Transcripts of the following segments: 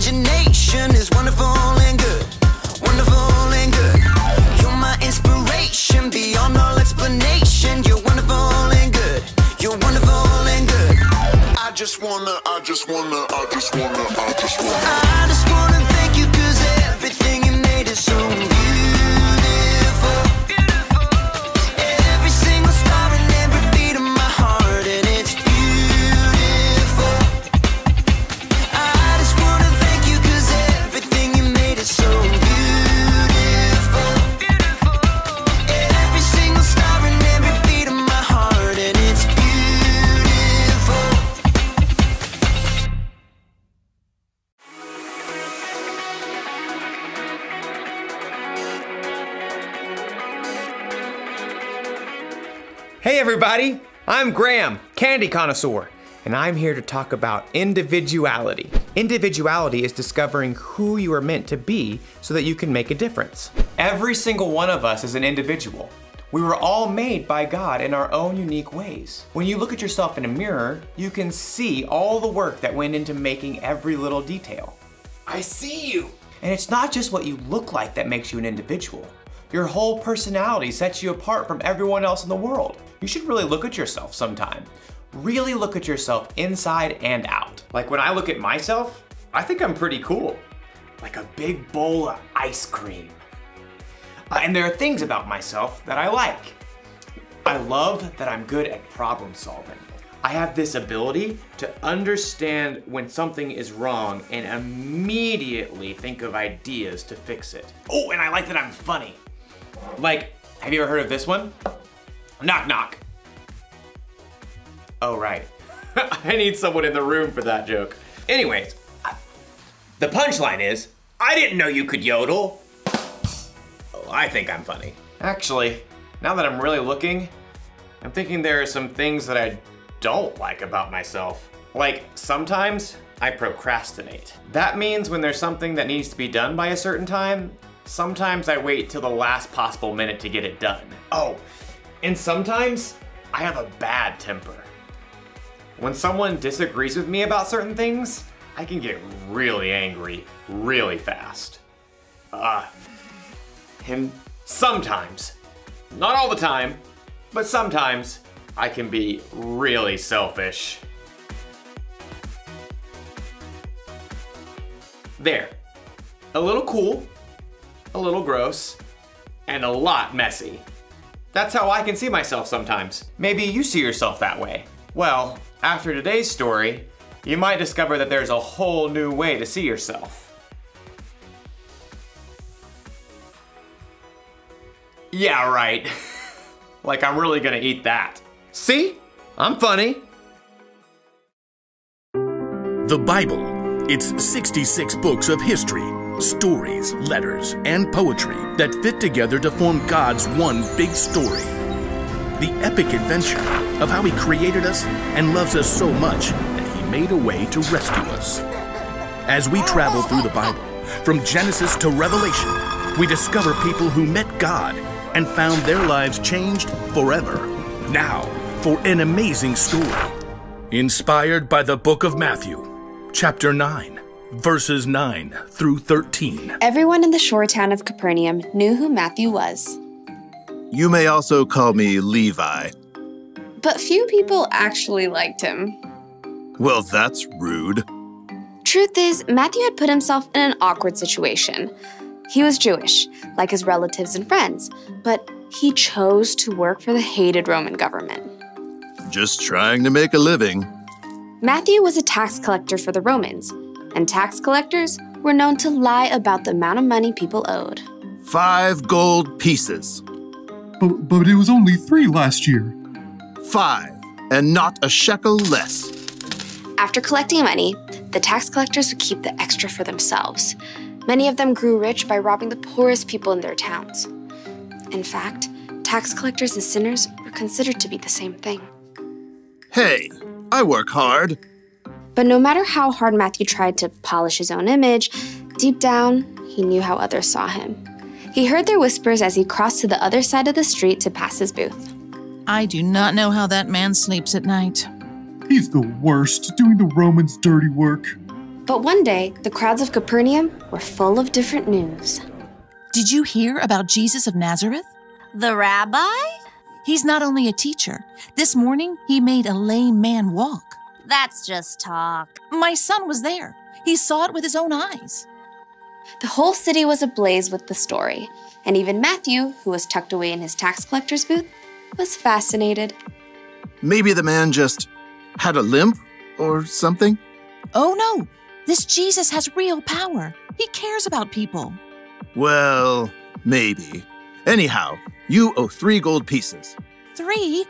imagination is wonderful and good. Wonderful and good. You're my inspiration beyond all explanation. You're wonderful and good. You're wonderful and good. I just wanna thank you, 'cause everything you made is so beautiful. Every single star and every beat of my heart, and it's beautiful. I just wanna thank you, 'cause everything you made is so beautiful. Every single star and every beat of my heart, and it's beautiful. Hey everybody, I'm Graham, candy connoisseur, and I'm here to talk about individuality. Individuality is discovering who you are meant to be so that you can make a difference. Every single one of us is an individual. We were all made by God in our own unique ways. When you look at yourself in a mirror, you can see all the work that went into making every little detail. I see you! And it's not just what you look like that makes you an individual. Your whole personality sets you apart from everyone else in the world. You should really look at yourself sometime. Really look at yourself inside and out. Like when I look at myself, I think I'm pretty cool. Like a big bowl of ice cream. And there are things about myself that I like. I love that I'm good at problem solving. I have this ability to understand when something is wrong and immediately think of ideas to fix it. Oh, and I like that I'm funny. Like, have you ever heard of this one? Knock, knock. Oh, right. I need someone in the room for that joke. Anyways, the punchline is, I didn't know you could yodel. Oh, I think I'm funny. Actually, now that I'm really looking, I'm thinking there are some things that I don't like about myself. Like, sometimes I procrastinate. That means when there's something that needs to be done by a certain time, sometimes I wait till the last possible minute to get it done. Oh, and sometimes I have a bad temper. When someone disagrees with me about certain things, I can get really angry really fast. And sometimes, not all the time, but sometimes I can be really selfish. There, a little cool, a little gross, and a lot messy. That's how I can see myself sometimes. Maybe you see yourself that way. Well, after today's story, you might discover that there's a whole new way to see yourself. Yeah, right. Like I'm really gonna eat that. See? I'm funny. The Bible. It's 66 books of history, stories, letters, and poetry that fit together to form God's one big story. The epic adventure of how He created us and loves us so much that He made a way to rescue us. As we travel through the Bible, from Genesis to Revelation, we discover people who met God and found their lives changed forever. Now, for an amazing story. Inspired by the book of Matthew, chapter 9. Verses 9 through 13. Everyone in the shore town of Capernaum knew who Matthew was. You may also call me Levi. But few people actually liked him. Well, that's rude. Truth is, Matthew had put himself in an awkward situation. He was Jewish, like his relatives and friends, but he chose to work for the hated Roman government. Just trying to make a living. Matthew was a tax collector for the Romans, and tax collectors were known to lie about the amount of money people owed. 5 gold pieces. But it was only 3 last year. 5, and not a shekel less. After collecting money, the tax collectors would keep the extra for themselves. Many of them grew rich by robbing the poorest people in their towns. In fact, tax collectors and sinners were considered to be the same thing. Hey, I work hard. But no matter how hard Matthew tried to polish his own image, deep down, he knew how others saw him. He heard their whispers as he crossed to the other side of the street to pass his booth. I do not know how that man sleeps at night. He's the worst, doing the Romans' dirty work. But one day, the crowds of Capernaum were full of different news. Did you hear about Jesus of Nazareth? The rabbi? He's not only a teacher. This morning, he made a lame man walk. That's just talk. My son was there. He saw it with his own eyes. The whole city was ablaze with the story, and even Matthew, who was tucked away in his tax collector's booth, was fascinated. Maybe the man just had a limp or something? Oh no, this Jesus has real power. He cares about people. Well, maybe. Anyhow, you owe 3 gold pieces. 3?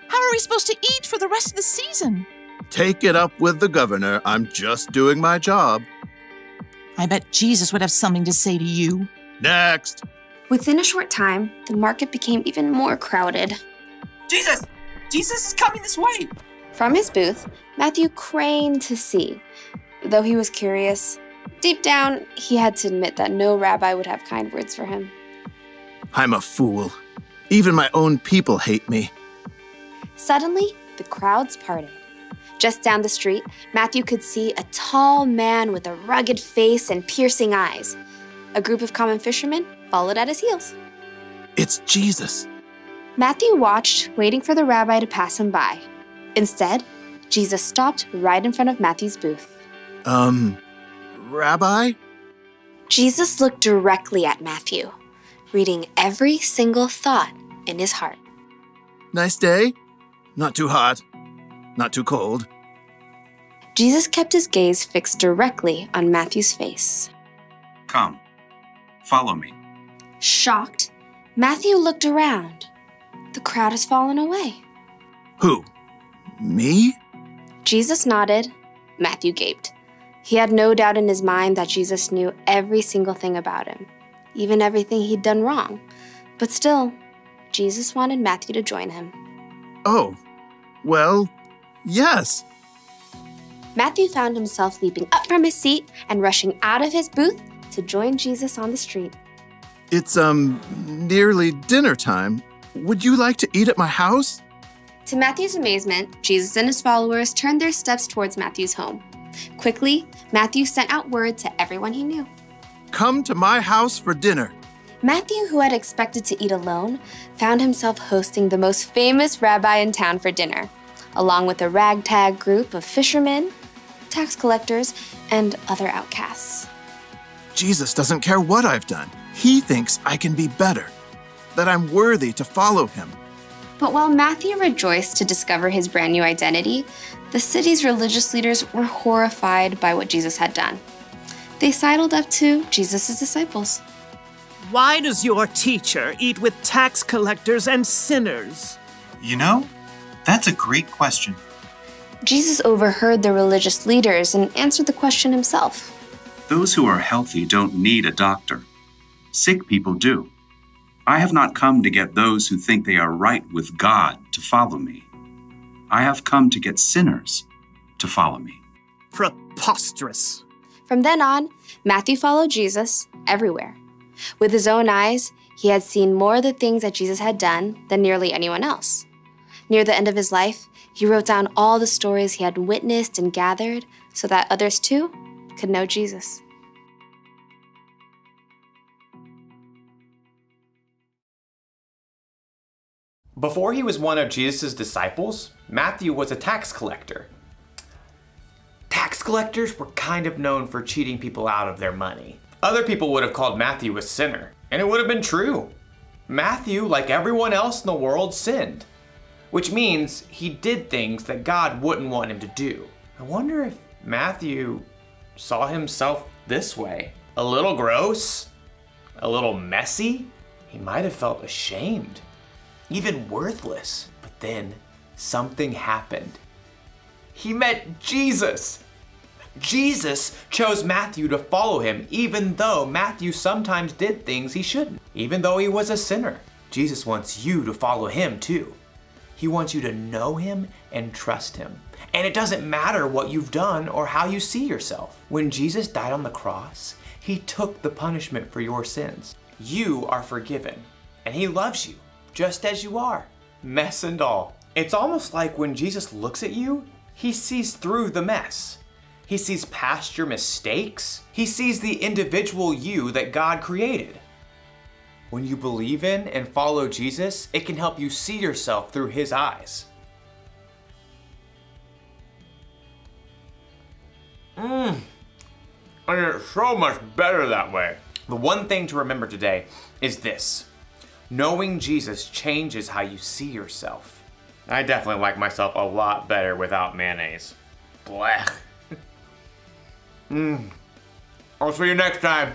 How are we supposed to eat for the rest of the season? Take it up with the governor. I'm just doing my job. I bet Jesus would have something to say to you. Next. Within a short time, the market became even more crowded. Jesus! Jesus is coming this way! From his booth, Matthew craned to see. Though he was curious, deep down, he had to admit that no rabbi would have kind words for him. I'm a fool. Even my own people hate me. Suddenly, the crowds parted. Just down the street, Matthew could see a tall man with a rugged face and piercing eyes. A group of common fishermen followed at his heels. It's Jesus. Matthew watched, waiting for the rabbi to pass him by. Instead, Jesus stopped right in front of Matthew's booth. Rabbi? Jesus looked directly at Matthew, reading every single thought in his heart. Nice day? Not too hot. Not too cold. Jesus kept his gaze fixed directly on Matthew's face. Come, follow me. Shocked, Matthew looked around. The crowd has fallen away. Who? Me? Jesus nodded. Matthew gaped. He had no doubt in his mind that Jesus knew every single thing about him, even everything he'd done wrong. But still, Jesus wanted Matthew to join him. Oh, well, yes. Matthew found himself leaping up from his seat and rushing out of his booth to join Jesus on the street. It's, nearly dinner time. Would you like to eat at my house? To Matthew's amazement, Jesus and his followers turned their steps towards Matthew's home. Quickly, Matthew sent out word to everyone he knew. Come to my house for dinner. Matthew, who had expected to eat alone, found himself hosting the most famous rabbi in town for dinner, along with a ragtag group of fishermen, tax collectors, and other outcasts. Jesus doesn't care what I've done. He thinks I can be better, that I'm worthy to follow him. But while Matthew rejoiced to discover his brand new identity, the city's religious leaders were horrified by what Jesus had done. They sidled up to Jesus' disciples. Why does your teacher eat with tax collectors and sinners? You know, that's a great question. Jesus overheard the religious leaders and answered the question himself. Those who are healthy don't need a doctor. Sick people do. I have not come to get those who think they are right with God to follow me. I have come to get sinners to follow me. Preposterous. From then on, Matthew followed Jesus everywhere. With his own eyes, he had seen more of the things that Jesus had done than nearly anyone else. Near the end of his life, he wrote down all the stories he had witnessed and gathered so that others too could know Jesus. Before he was one of Jesus' disciples, Matthew was a tax collector. Tax collectors were kind of known for cheating people out of their money. Other people would have called Matthew a sinner, and it would have been true. Matthew, like everyone else in the world, sinned, which means he did things that God wouldn't want him to do. I wonder if Matthew saw himself this way. A little gross, a little messy. He might have felt ashamed, even worthless. But then something happened. He met Jesus. Jesus chose Matthew to follow him, even though Matthew sometimes did things he shouldn't. Even though he was a sinner, Jesus wants you to follow him too. He wants you to know him and trust him. And it doesn't matter what you've done or how you see yourself. When Jesus died on the cross, he took the punishment for your sins. You are forgiven, and he loves you just as you are, mess and all. It's almost like when Jesus looks at you, he sees through the mess. He sees past your mistakes. He sees the individual you that God created. When you believe in and follow Jesus, it can help you see yourself through His eyes. And it's so much better that way. The one thing to remember today is this. Knowing Jesus changes how you see yourself. I definitely like myself a lot better without mayonnaise. Blech. I'll see you next time.